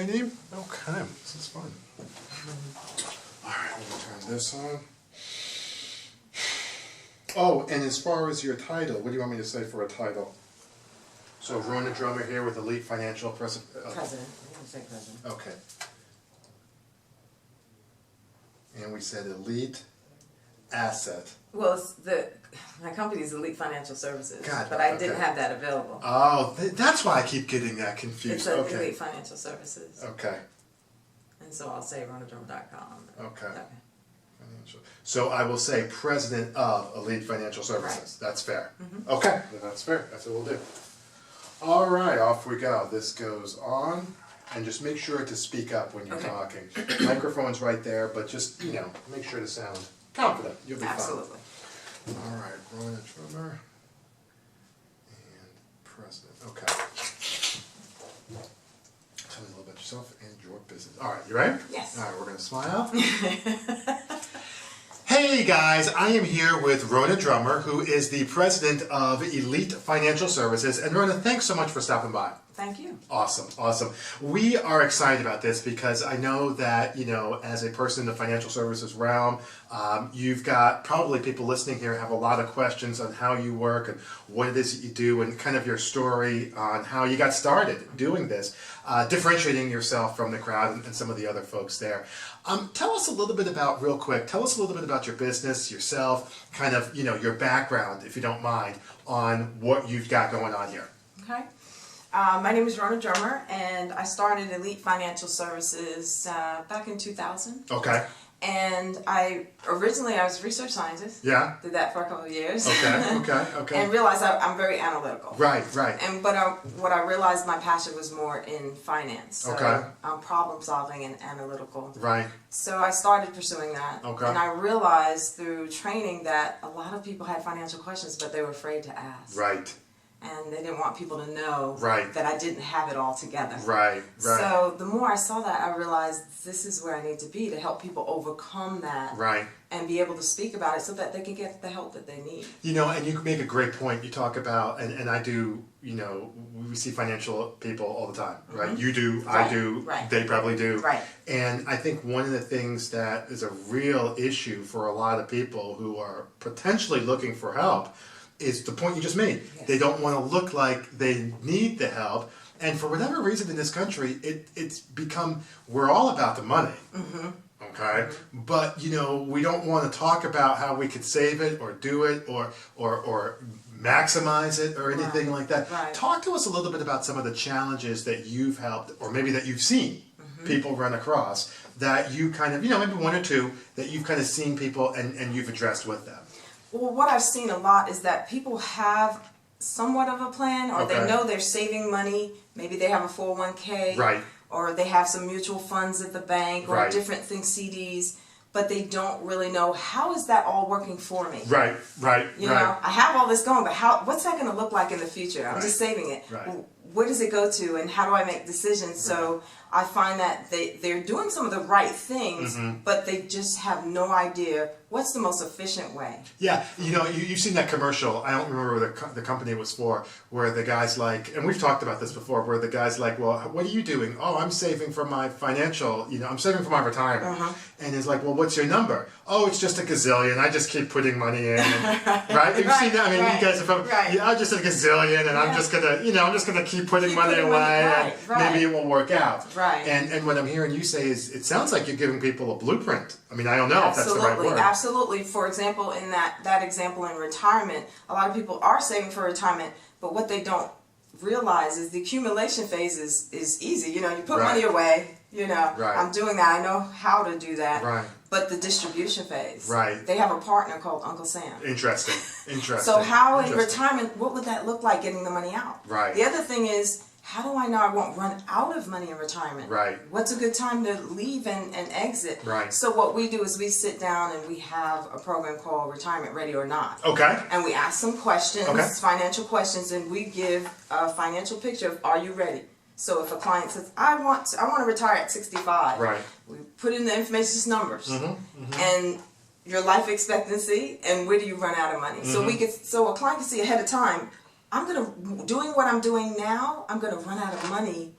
name? Okay, this is fun. Alright, I'm going to turn this on. Oh, and as far as your title, what do you want me to say for a title? So Rona Drummer here with Elite Financial President. I'm going to say president. Okay. And we said Elite Asset. Well, my company is Elite Financial Services, God, but I didn't have that available. Oh, that's why I keep getting that confused. It's Elite Financial Services. Okay. And so I'll say ronadrum.com. Okay. So I will say president of Elite Financial Services. Right. That's fair. Mm-hmm. Okay, then that's fair. That's what we'll do. All right, off we go. This goes on. And just make sure to speak up when you're talking. Microphone's right there, but just, make sure to sound confident. You'll be fine. Absolutely. All right, Rona Drummer and president. Okay. Tell me a little about yourself and your business. All right, you ready? Yes. All right, we're going to smile. Hey guys, I am here with Rona Drummer, who is the president of Elite Financial Services. And Rona, thanks so much for stopping by. Thank you. Awesome, awesome. We are excited about this because I know that, as a person in the financial services realm, you've got probably people listening here have a lot of questions on how you work and what it is that you do and kind of your story on how you got started doing this, differentiating yourself from the crowd and some of the other folks there. Tell us a little bit about, real quick, tell us a little bit about your business, yourself, kind of, your background, if you don't mind, on what you've got going on here. Okay. My name is Rona Drummer, and I started Elite Financial Services back in 2000. Okay. And I was a research scientist. Yeah. Did that for a couple of years. Okay. And realized I'm very analytical. Right. But what I realized my passion was more in finance. So problem solving and analytical. Right. So I started pursuing that. Okay. And I realized through training that a lot of people had financial questions, but they were afraid to ask. Right. And they didn't want people to know that I didn't have it all together. Right. So the more I saw that, I realized this is where I need to be to help people overcome that. Right. And be able to speak about it so that they can get the help that they need. And you make a great point. You talk about, and I do, we see financial people all the time, right? Mm-hmm. You do, I do, they probably do. Right. And I think one of the things that is a real issue for a lot of people who are potentially looking for help is the point you just made. Yes. They don't want to look like they need the help. And for whatever reason in this country, it's become, we're all about the money. Mm-hmm. Okay? Mm-hmm. But, we don't want to talk about how we could save it or do it or maximize it or anything like that. Right. Talk to us a little bit about some of the challenges that you've helped, or maybe that you've seen people run across, that you kind of, maybe one or two that you've kind of seen people and you've addressed with them. Well, what I've seen a lot is that people have somewhat of a plan, or they know they're saving money. Maybe they have a 401k, right, or they have some mutual funds at the bank, or different things, CDs, but they don't really know, how is that all working for me? Right. I have all this going, but what's that going to look like in the future? I'm just saving it. Right. Well, where does it go to, and how do I make decisions? So I find that they're doing some of the right things, but they just have no idea what's the most efficient way. Yeah, you've seen that commercial, I don't remember what the company it was for, where the guy's like, and we've talked about this before, where the guy's like, well, what are you doing? Oh, I'm saving for my financial, I'm saving for my retirement. And he's like, well, what's your number? Oh, it's just a gazillion, I just keep putting money in. And, right? You've seen that? I mean, you guys are from, I'm just a gazillion, and I'm just gonna keep putting money away, and maybe it will work out. Right. And what I'm hearing you say is, it sounds like you're giving people a blueprint. I mean, I don't know if that's the right word. Absolutely. For example, in that example in retirement, a lot of people are saving for retirement, but what they don't realize is the accumulation phase is easy. You put money away, I'm doing that, I know how to do that. Right. But the distribution phase, right, they have a partner called Uncle Sam. Interesting. So how in retirement, what would that look like, getting the money out? Right. The other thing is, how do I know I won't run out of money in retirement? Right. What's a good time to leave and exit? Right. So what we do is we sit down and we have a program called Retirement Ready or Not. Okay. And we ask some questions, financial questions, and we give a financial picture of, are you ready? So if a client says, I want to retire at 65. Right. We put in the information, just numbers. And your life expectancy, and where do you run out of money? So a client can see ahead of time, doing what I'm doing now, I'm gonna run out of money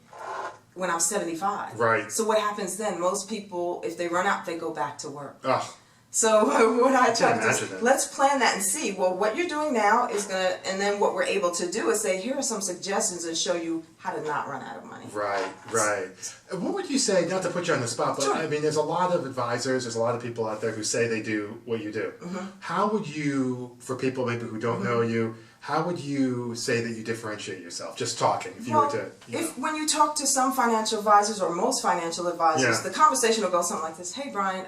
when I'm 75. Right. So what happens then? Most people, if they run out, they go back to work. Oh. So what I try to do imagine is, that. let's plan that and see, well, what you're doing now is going to, and then what we're able to do is say, here are some suggestions and show you how to not run out of money. Right, right. What would you say, not to put you on the spot, but Sure. I mean, there's a lot of advisors, there's a lot of people out there who say they do what you do. Mm-hmm. How would you, for people maybe who don't know you, how would you say that you differentiate yourself? Just talking, if you were to, when you talk to some financial advisors or most financial advisors, Yeah. the conversation will go something like this: hey, Brian,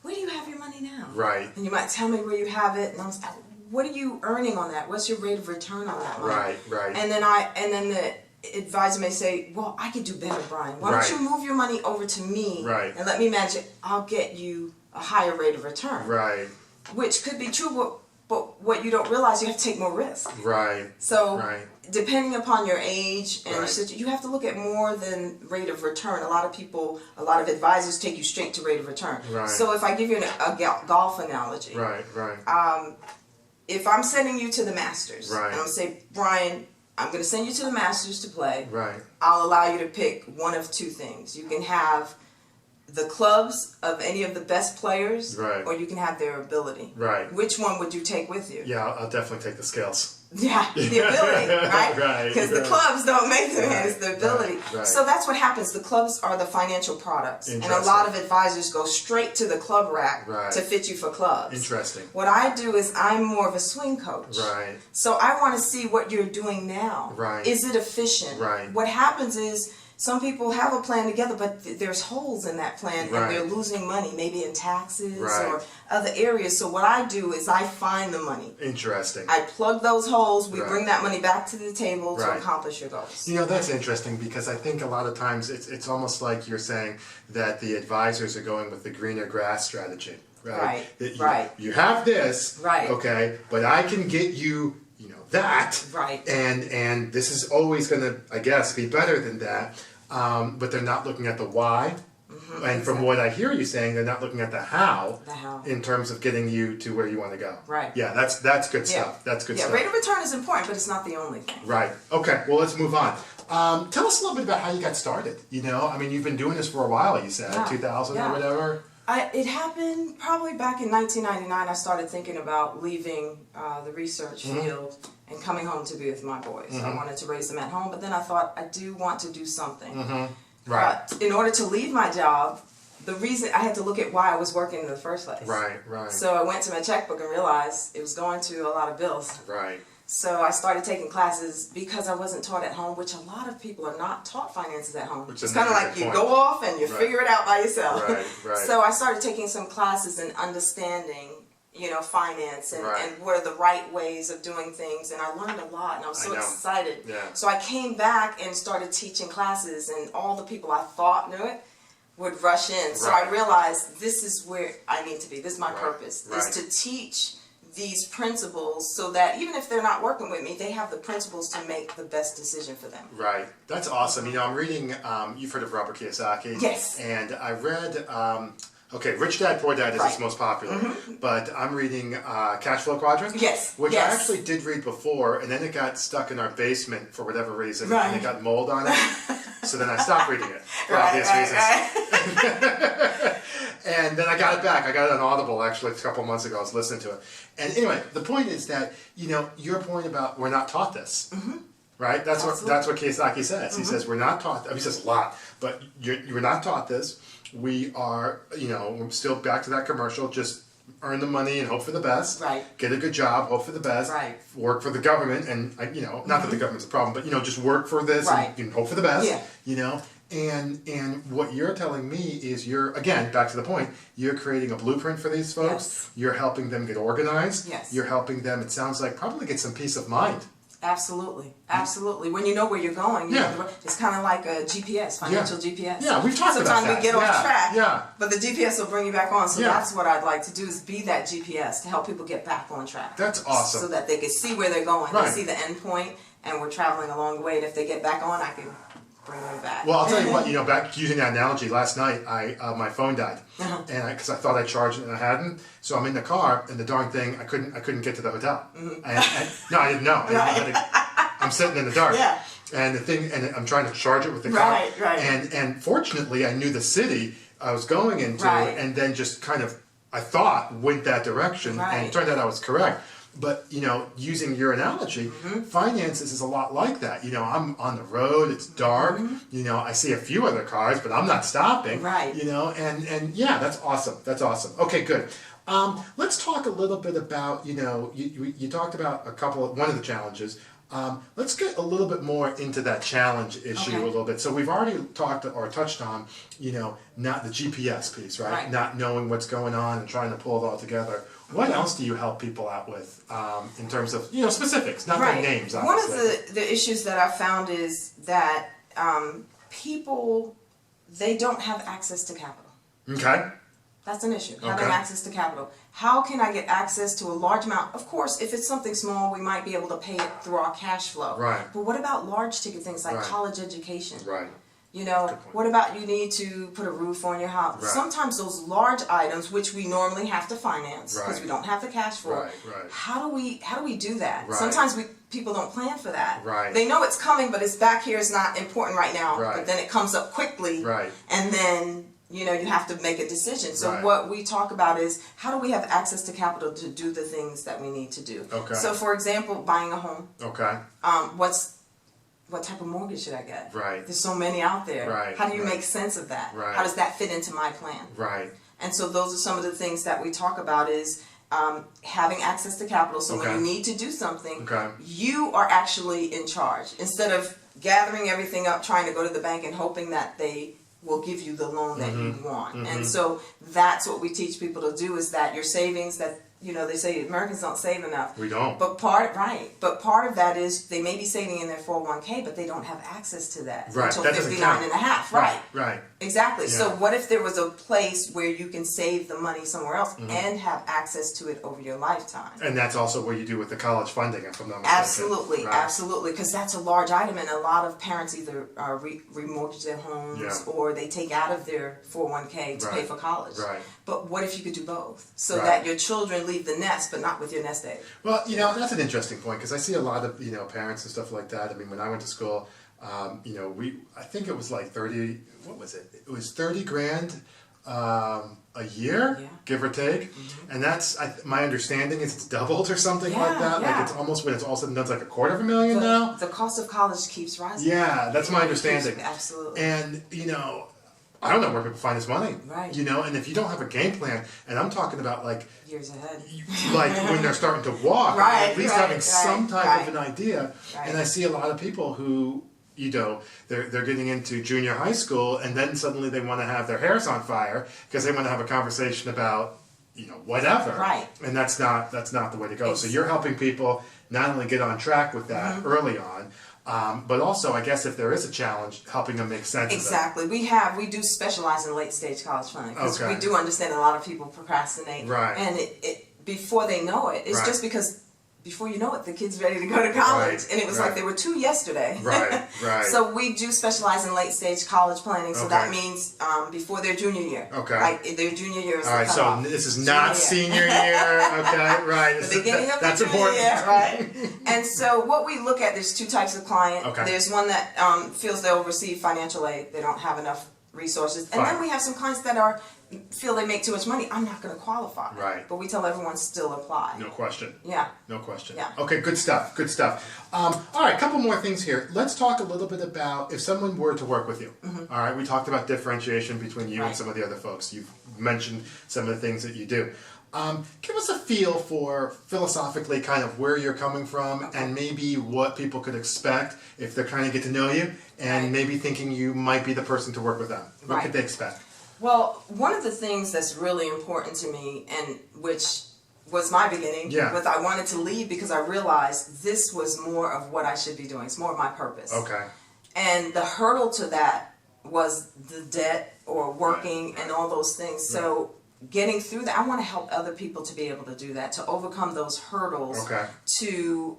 where do you have your money now? Right. And you might tell me where you have it, and I'm like, what are you earning on that? What's your rate of return on that money? Right, right. And then the advisor may say, well, I could do better, Brian. Why don't you move your money over to me and let me manage it? I'll get you a higher rate of return. Right. Which could be true, but what you don't realize, you have to take more risk. Right. So Right. depending upon your age and your Right. situation, you have to look at more than rate of return. A lot of advisors take you straight to rate of return. Right. So if I give you a golf analogy, Right, right. if I'm sending you to the Masters, Right. and I'm say, Brian, I'm going to send you to the Masters to play. Right. I'll allow you to pick one of two things. You can have the clubs of any of the best players, Right. or you can have their ability. Right. Which one would you take with you? Yeah, I'll definitely take the skills. Yeah, the ability, right? Right, Because the right. clubs don't make the man, it's the Right, ability. right. So that's what happens. The clubs are the financial products. And a Interesting. lot of advisors go straight to the club rack Right. to fit you for clubs. Interesting. What I do is I'm more of a swing coach. Right. So I want to see what you're doing now. Right. Is it efficient? Right. What happens is some people have a plan together, but there's holes in that plan, Right. and they're losing money, maybe in taxes Right. or other areas. So what I do is I find the money. Interesting. I plug those holes, we Right. bring that money back to the table to Right. accomplish your goals. You know, that's interesting because I think a lot of times it's almost like you're saying that the advisors are going with the greener grass strategy, right? Right, That right. You have this, Right. okay, but I can get you, that, Right. and this is always going to, I guess, be better than that. But they're not looking at the why. And from what I hear you saying, they're not looking at the how, in terms of getting you to where you want to go. Right. Yeah, that's good stuff. That's good stuff. Yeah, rate of return is important, but it's not the only thing. Right. Okay. Well, let's move on. Tell us a little bit about how you got started. I mean, you've been doing this for a while. You said 2000 or whatever. It happened probably back in 1999. I started thinking about leaving the research field and coming home to be with my boys. I wanted to raise them at home, but then I thought I do want to do something. Right. In order to leave my job, the reason I had to look at why I was working in the first place. Right. Right. So I went to my checkbook and realized it was going to a lot of bills. Right. So I started taking classes because I wasn't taught at home, which a lot of people are not taught finances at home. Which it's is kind of another like you point. go off and you Right. figure it out by yourself. Right, right. So I started taking some classes in understanding, finance and, Right. and what are the right ways of doing things. And I learned a lot and I was so I know. excited. Yeah. So I came back and started teaching classes, and all the people I thought knew it would rush in. So Right. I realized this is where I need to be. This is my Right, purpose, right. is to teach these principles so that even if they're not working with me, they have the principles to make the best decision for them. Right. That's awesome. I'm reading, you've heard of Robert Kiyosaki. Yes. And I read, Rich Dad, Poor Dad is his Right. most popular. But I'm reading Cash Flow Quadrant. Yes, Which yes. I actually did read before, and then it got stuck in our basement for whatever reason. Right. And it got mold on it. So then I stopped reading it for Right, obvious reasons. right. And then I got it back. I got it on Audible actually a couple months ago. I was listening to it. And anyway, the point is that, your point about we're not taught this. Right? That's what Kiyosaki says. He says we're not taught, he says a lot, but you're not taught this. We are, we're still back to that commercial, just earn the money and hope for the best. Right. Get a good job, hope for the best. Right. Work for the government and, not that the government's a problem, but, just work for this Right. and hope for the best. Yeah. And what you're telling me is again, back to the point, you're creating a blueprint for these folks. Yes. You're helping them get organized. Yes. You're helping them, it sounds like, probably get some peace of mind. Absolutely, absolutely. When you know where you're going, it's kind of like a GPS, financial GPS. Yeah, we've talked about Sometimes that. we get off track, Yeah. but the GPS will bring you back on. So Yeah. that's what I'd like to do, is be that GPS to help people get back on track. That's awesome. So that they can see where they're going. Right. They see the end point, and we're traveling along the way. And if they get back on, I can bring them back. Well, I'll tell you what, back using that analogy, last night my phone died, and because I thought I charged it and I hadn't, so I'm in the car and the darn thing I couldn't get to the hotel. No, I didn't know. I'm sitting in the dark. Yeah. And the thing, and I'm trying to charge it with the card. Right. And fortunately, I knew the city I was going into, and then just kind of, I thought, went that direction, and it turned out I was correct. But, you know, using your analogy, finances is a lot like that. You know, I'm on the road, it's dark, you know, I see a few other cars, but I'm not stopping. Right. You know, and yeah, that's awesome. That's awesome. Okay, good. Let's talk a little bit about, you know, you talked about one of the challenges. Let's get a little bit more into that challenge issue a little bit. So we've already talked or touched on, you know, not the GPS piece, right? Not knowing what's going on and trying to pull it all together. What else do you help people out with in terms of, you know, specifics, not their names, obviously. One of the issues that I've found is that people, they don't have access to capital. Okay. That's an issue, having access to capital. How can I get access to a large amount? Of course, if it's something small, we might be able to pay it through our cash flow. Right. But what about large ticket things like college education? Right. You know, what about you need to put a roof on your house? Right. Sometimes those large items, which we normally have to finance because we don't have the cash flow. How do we do that? Sometimes people don't plan for that. They know it's coming, but it's back here is not important right now. But then it comes up quickly, and then you know you have to make a decision. So what we talk about is how do we have access to capital to do the things that we need to do. So for example, buying a home. What type of mortgage should I get? There's so many out there. How do you make sense of that? How does that fit into my plan? And so those are some of the things that we talk about is having access to capital. So when you need to do something, you are actually in charge. Instead of gathering everything up, trying to go to the bank and hoping that they will give you the loan that you want. And so that's what we teach people to do is that your savings that you know, they say Americans don't save enough. We don't. But part of that is they may be saving in their 401k, but they don't have access to that until 59 and a half. Right. Exactly. Yeah. So what if there was a place where you can save the money somewhere else and have access to it over your lifetime? And that's also what you do with the college funding, if I'm not mistaken. Absolutely, absolutely, because that's a large item, and a lot of parents either remortgage their homes or they take out of their 401k to pay for college. But what if you could do both, so that your children leave the nest, but not with your nest egg? Well, you know, that's an interesting point, because I see a lot of, you know, parents and stuff like that. I mean, when I went to school, you know, I think it was like 30, what was it? It was 30 grand a year, give or take. And that's, my understanding is it's doubled or something like that. Like it's almost, when it's all said and done, it's like $250,000 now. The cost of college keeps rising. Yeah, that's my understanding. Absolutely. And, you know, I don't know where people find this money. You know, and if you don't have a game plan, and I'm talking about like years ahead, like when they're starting to walk, at least having some type of an idea. And I see a lot of people who, you know, they're getting into junior high school, and then suddenly they want to have their hairs on fire because they want to have a conversation about, you know, whatever. And that's not the way to go. So you're helping people not only get on track with that early on, but also, I guess, if there is a challenge, helping them make sense of it. We do specialize in late stage college funding because we do understand a lot of people procrastinate, and it before they know it, it's just because before you know it, the kid's ready to go to college, and it was like they were 2 yesterday. So we do specialize in late stage college planning, so that means before their junior year. Like their junior year is the cutoff. So this is not senior year. The beginning of the junior year, And so what we look at, there's two types of client. There's one that feels they'll receive financial aid, they don't have enough resources, and then we have some clients that feel they make too much money. I'm not going to qualify. But we tell everyone still apply. No question. No question. Yeah. Okay, good stuff. Good stuff. All right, a couple more things here. Let's talk a little bit about if someone were to work with you. All right, we talked about differentiation between you and some of the other folks. You've mentioned some of the things that you do. Give us a feel for philosophically kind of where you're coming from and maybe what people could expect if they're trying to get to know you and maybe thinking you might be the person to work with them. What could they expect? Well, one of the things that's really important to me, and which was my beginning, was I wanted to leave because I realized this was more of what I should be doing. It's more of my purpose. And the hurdle to that was the debt or working and all those things. So getting through that, I want to help other people to be able to do that, to overcome those hurdles to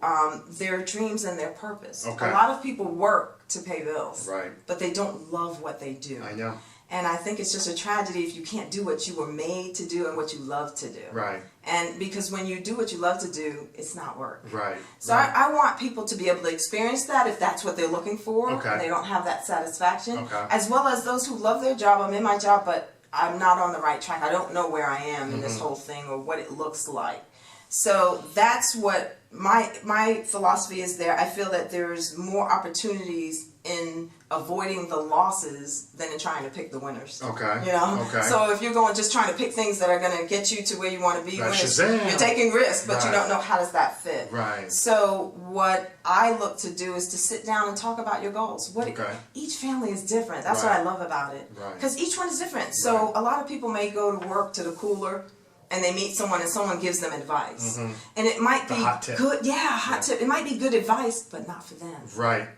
their dreams and their purpose. A lot of people work to pay bills, but they don't love what they do. I know. And I think it's just a tragedy if you can't do what you were made to do and what you love to do. Right. And because when you do what you love to do, it's not work. Right. So right. I want people to be able to experience that if that's what they're looking for. Okay. And they don't have that satisfaction. Okay. As well as those who love their job. I'm in my job, but I'm not on the right track. I don't know where I am in this whole thing or what it looks like. So that's what my philosophy is there. I feel that there's more opportunities in avoiding the losses than in trying to pick the winners. Okay. You know? Okay. So if you're going just trying to pick things that are going to get you to where you want to be, Shazam. you're taking risks, but Right. you don't know how does that fit. Right. So what I look to do is to sit down and talk about your goals. Okay. Each family is different. That's Right. what I love about it. Right. Because each one is different. So Right. a lot of people may go to work to the cooler and they meet someone and someone gives them advice. And it might be hot tip. good. Yeah, hot tip. It might be good advice, but not for them. Right.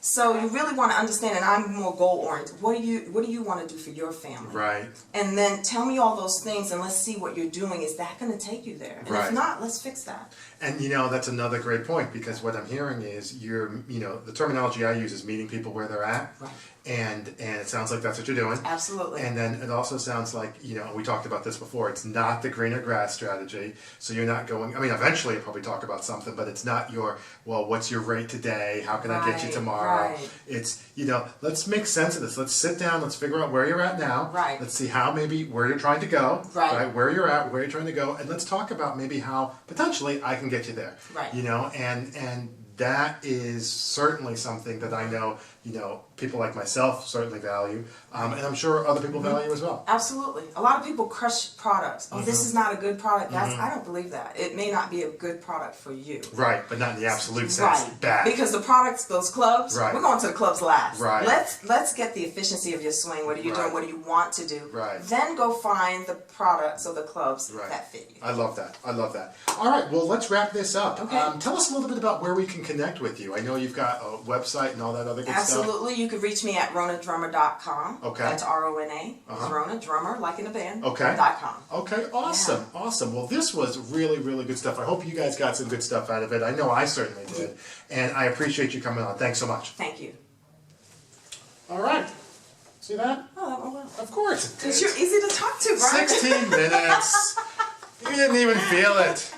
So you really want to understand, and I'm more goal oriented. What do you want to do for your family? Right. And then tell me all those things, and let's see what you're doing. Is that going to take you there? And Right. if not, let's fix that. And that's another great point, because what I'm hearing is the terminology I use is meeting people where they're at. Right. And it sounds like that's what you're doing. Absolutely. And then it also sounds like, we talked about this before, it's not the greener grass strategy. So you're not going, eventually you'll probably talk about something, but it's not what's your rate today? How can I get you Right, tomorrow? right. It's, let's make sense of this. Let's sit down, let's figure out where you're at now. Right. Let's see how where you're trying to go. Right. Where you're at, where you're trying to go. And let's talk about maybe how potentially I can get you there. Right. And that is certainly something that I know, people like myself certainly value, and I'm sure other people value as well. Absolutely. A lot of people crush products. Oh, this is not a good product. I don't believe that. It may not be a good product for you. Right, but not in the absolute sense. Right. Bad. Because the products, those clubs, Right. we're going to the clubs last. Right. Let's get the efficiency of your swing. What are you Right. doing? What do you want to do? Right. Then go find the products or the clubs Right. that fit you. I love that. All right, well, let's wrap this up. Okay. Tell us a little bit about where we can connect with you. I know you've got a website and all that other good stuff. Absolutely. You can reach me at ronadrummer.com. Okay. That's RONA. It's Rona, drummer, like in a band. Okay. .com. Okay, awesome, awesome. Well, this was really, really good stuff. I hope you guys got some good stuff out of it. I know I certainly did. And I appreciate you coming on. Thanks so much. Thank you. All right. See that? Oh, that went well. Of course it did. Because you're easy to talk to, Brian. 16 minutes. You didn't even feel it.